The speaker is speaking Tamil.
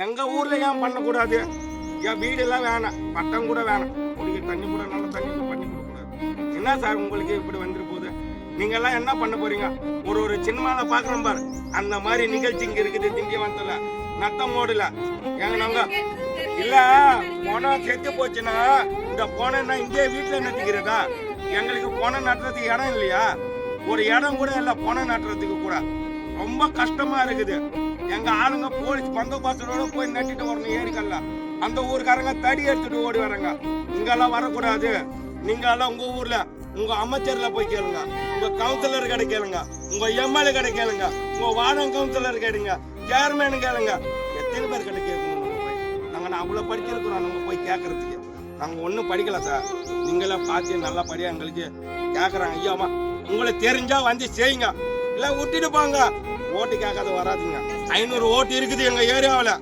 எங்க ஊர்ல ஏன் பண்ணக்கூடாது? என் வீடெல்லாம் வேணாம், பட்டம் கூட வேணாம், குடிக்க தண்ணி கூட நல்ல தண்ணி பண்ணி கொடுக்கூடாது. என்ன சார் உங்களுக்கு இப்படி வந்துட்டு போகுது? நீங்க எல்லாம் என்ன பண்ண போறீங்க? ஒரு சினிமால பாக்குறோம் பாரு, அந்த மாதிரி நிகழ்ச்சி இங்க இருக்குது திண்டிவனத்துல, நத்தமோடுல. எங்க நாங்க இல்ல போனம் செத்து போச்சுன்னா இந்த போனா இங்கே வீட்டுல நட்டுக்கிறதா? எங்களுக்கு போன நட்டுறதுக்கு இடம் இல்லையா? ஒரு இடம் கூட இல்லை போன நட்டுறதுக்கு கூட. ரொம்ப கஷ்டமா இருக்குது. எங்க ஆளுங்க போலீஸ் பந்தோபஸ்தோட போய் நட்டிட்டு வரணும் ஏரிக்கல்ல. அந்த ஊருக்காரங்க தடி எடுத்துட்டு ஓடி வராங்க. இங்கெல்லாம் வரக்கூடாது. நீங்க எல்லாம் உங்க ஊர்ல உங்க அமைச்சர்ல போய் கேளுங்க, உங்க கவுன்சிலர் கடை கேளுங்க, உங்க எம்எல்ஏ கடை கேளுங்க, உங்க வார்டு கவுன்சிலர் கேளுங்க, சேர்மேனு கேளுங்க. எத்தனை பேர் கடை கேட்கணும்? நாங்க அவ்வளவு படிச்சிருக்கிறோம். நம்ம போய் கேட்கறதுக்கு நாங்க ஒன்றும் படிக்கல சார். நீங்களே பார்த்து நல்லா படியா எங்களுக்கு கேட்கறாங்க. ஐயாமா உங்களை தெரிஞ்சா வந்து செய்யுங்க, இல்லை விட்டுட்டு போங்க. ஓட்டு கேட்காத வராதுங்க. 500 ஓட்டு இருக்குது எங்க ஏரியாவில்.